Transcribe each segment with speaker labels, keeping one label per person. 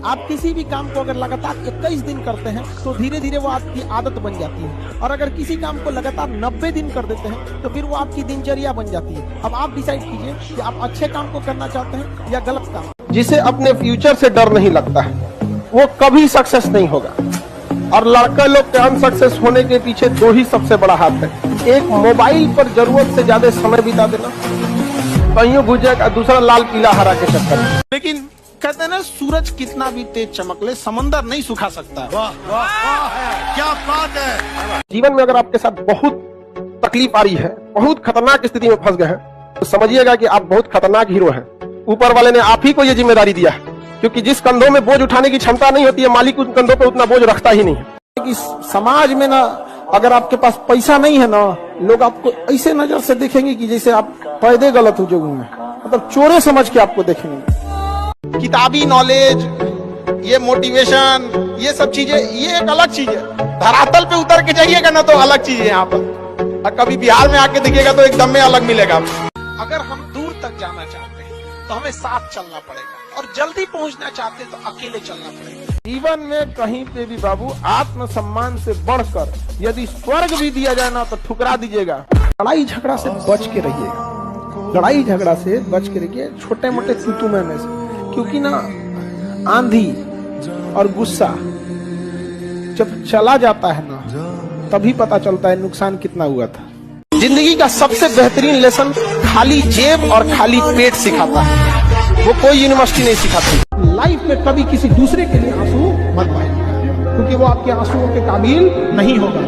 Speaker 1: आप किसी भी काम को अगर लगातार 21 दिन करते हैं तो धीरे धीरे वो आपकी आदत बन जाती है, और अगर किसी काम को लगातार 90 दिन कर देते हैं तो फिर वो आपकी दिनचर्या बन जाती है। अब आप डिसाइड कीजिए कि आप अच्छे काम को करना चाहते हैं या गलत काम।
Speaker 2: जिसे अपने फ्यूचर से डर नहीं लगता है वो कभी सक्सेस नहीं होगा। और लड़का लोग के अनसक्सेस होने के पीछे दो ही सबसे बड़ा हाथ है। एक, मोबाइल पर जरूरत से ज्यादा समय बिता देना, कहीं घुस जाएगा, दूसरा लाल पीला हरा के चक्कर में।
Speaker 1: लेकिन कहते हैं ना, सूरज कितना भी तेज चमक ले समंदर नहीं सुखा सकता।
Speaker 3: वाह वाह वाह, क्या बात है।
Speaker 2: जीवन में अगर आपके साथ बहुत तकलीफ आ रही है, बहुत खतरनाक स्थिति में फंस गए हैं, तो समझिएगा कि आप बहुत खतरनाक हीरो हैं। ऊपर वाले ने आप ही को ये जिम्मेदारी दिया है, क्योंकि जिस कंधों में बोझ उठाने की क्षमता नहीं होती है, मालिक उन कंधों पर उतना बोझ रखता ही नहीं है।
Speaker 1: कि समाज में ना, अगर आपके पास पैसा नहीं है ना, लोग आपको ऐसे नजर से देखेंगे कि जैसे आप पैदे गलत हो जोगों में, मतलब चोरे समझ के आपको देखेंगे। किताबी नॉलेज, ये मोटिवेशन, ये सब चीजें, ये एक अलग चीज है। धरातल पे उतर के जाइएगा ना तो अलग चीज है यहाँ पर, और कभी बिहार में आके देखिएगा तो एकदम में अलग मिलेगा। अगर हम दूर तक जाना चाहते हैं तो हमें साथ चलना पड़ेगा, और जल्दी पहुंचना चाहते हैं तो अकेले चलना पड़ेगा।
Speaker 2: जीवन में कहीं पे भी बाबू आत्मसम्मान से बढ़कर यदि स्वर्ग भी दिया जाए ना तो ठुकरा दीजिएगा।
Speaker 1: लड़ाई झगड़ा से बच के रहिएगा, लड़ाई झगड़ा से बच के रहिए, छोटे मोटे तुतुमे में से, क्योंकि ना आंधी और गुस्सा जब चला जाता है ना तभी पता चलता है नुकसान कितना हुआ था। जिंदगी का सबसे बेहतरीन लेसन खाली जेब और खाली पेट सिखाता है, वो कोई यूनिवर्सिटी नहीं सिखाती। लाइफ में कभी किसी दूसरे के लिए आंसू मत बहाइए, क्योंकि वो आपके आंसुओं के काबिल नहीं होगा,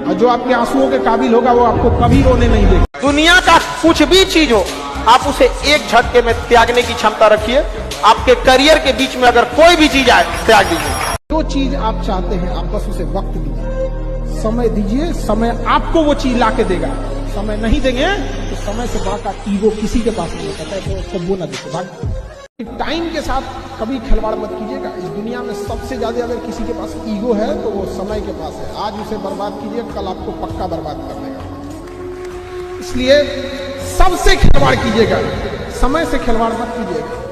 Speaker 1: और जो आपके आंसुओं के काबिल होगा वो आपको कभी रोने नहीं देगा। दुनिया का कुछ भी चीज हो, आप उसे एक झटके में त्यागने की क्षमता रखिए। आपके करियर के बीच में अगर कोई भी चीज आए, त्याग दीजिए। जो चीज आप चाहते हैं आप बस उसे वक्त दीजिए, समय दीजिए, समय आपको वो चीज ला के देगा। समय नहीं देंगे तो समय से बड़ा ईगो किसी के पास नहीं होता है, तो उसको वो ना देते भाग। टाइम के साथ कभी खिलवाड़ मत कीजिएगा। इस दुनिया में सबसे ज्यादा अगर किसी के पास ईगो है तो वो समय के पास है। आज उसे बर्बाद कीजिए, कल आपको पक्का बर्बाद कर देगा। इसलिए सबसे खिलवाड़ कीजिएगा, समय से खिलवाड़ मत कीजिएगा,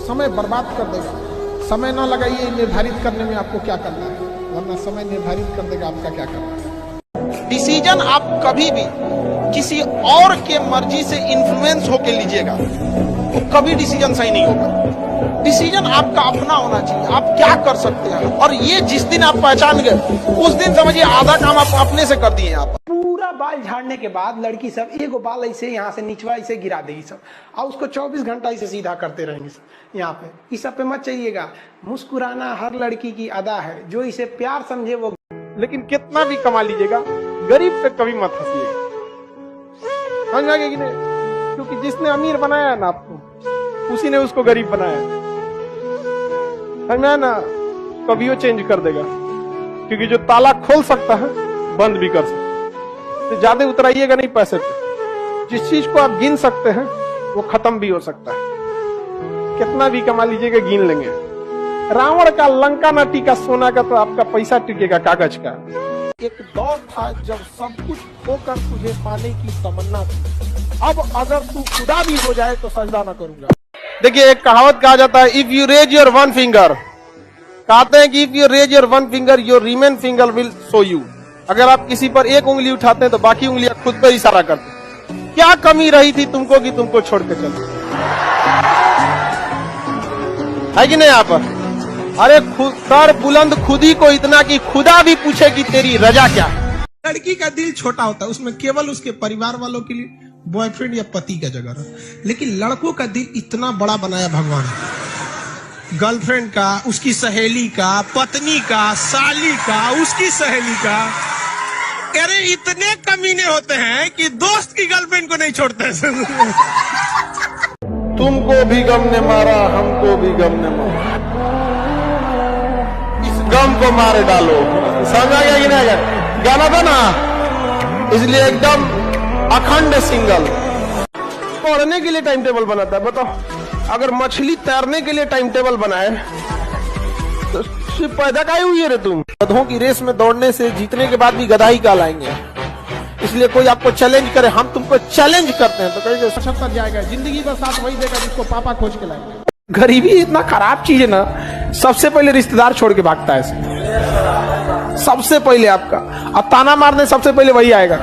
Speaker 1: समय बर्बाद कर देगा। समय ना लगाइए निर्धारित करने में आपको क्या करना है, वरना समय निर्धारित कर देगा आपका क्या करना है। डिसीजन आप कभी भी किसी और के मर्जी से इन्फ्लुएंस होके लीजिएगा तो कभी डिसीजन सही नहीं होगा। डिसीजन आपका अपना होना चाहिए, आप क्या कर सकते हैं, और ये जिस दिन आप पहचान गए उस दिन समझिए आधा काम आप अपने से कर दिए। आप पूरा बाल झाड़ने के बाद लड़की सब एगो बाल ऐसे यहाँ से निचवा ऐसे गिरा देगी सब, और उसको 24 घंटा ऐसे सीधा करते रहेंगे सब। यहाँ पे इस सब पे मत चाहिएगा। मुस्कुराना हर लड़की की अदा है, जो इसे प्यार समझे वो।
Speaker 2: लेकिन कितना भी कमा लीजिएगा, गरीब पे कभी मत हंसिएगा, समझ आ गया कि नहीं? क्योंकि जिसने अमीर बनाया है ना आपको, उसी ने उसको गरीब बनाया है, समझा ना? कभी वो चेंज कर देगा, क्योंकि जो ताला खोल सकता है बंद भी कर सकता है। तो ज्यादा उतराइएगा नहीं पैसे पे। जिस चीज को आप गिन सकते हैं वो खत्म भी हो सकता है। कितना भी कमा लीजिएगा, गिन लेंगे। रावण का लंका न टिका सोना का, तो आपका पैसा टिकेगा कागज का। एक दौर था जब सब कुछ होकर तुझे पाने की तमन्ना थी, अब अगर तू खुदा भी हो जाए तो सजदा न करूंगा। देखिए, एक कहावत कहा जाता है, if you raise your one finger, कहते हैं कि if you raise your one finger your remain finger will show you. अगर आप किसी पर एक उंगली उठाते हैं तो बाकी उंगलियां खुद पर इशारा करती हैं। क्या कमी रही थी तुमको कि तुमको छोड़ के चले, है कि नहीं? आप अरे सर बुलंद खुदी को इतना कि खुदा भी पूछे कि तेरी रजा क्या है। लड़की का दिल छोटा होता है, उसमें केवल उसके परिवार वालों के लिए बॉयफ्रेंड या पति का जगह रहा। लेकिन लड़कों का दिल इतना बड़ा बनाया भगवान, गर्लफ्रेंड का, उसकी सहेली का, पत्नी का, साली का, उसकी सहेली का। अरे इतने कमीने होते हैं कि दोस्त की गर्लफ्रेंड को नहीं छोड़ते। तुमको भी गम ने मारा, हमको भी गम ने मारा, इस गम को मारे डालो। समझ आ गया कि नहीं? गाना था ना, इसलिए एकदम अखंड सिंगल। पढ़ने के लिए टाइम टेबल बनाता है, बताओ। अगर मछली तैरने के लिए टाइम टेबल बनाए तो सिर्फ पैदा काहे हुई है रे तुम? गधों की रेस में दौड़ने से जीतने के बाद भी गधा ही कहलाएंगे। इसलिए कोई आपको चैलेंज करे, हम तुमको चैलेंज करते हैं तो कहीं 75 जाएगा। जिंदगी बस साथ वही देगा जिसको पापा खोज के लाएंगे।
Speaker 1: गरीबी इतना खराब चीज है ना, सबसे पहले रिश्तेदार छोड़ के भागता है सबसे पहले आपका, और ताना मारने सबसे पहले वही आएगा।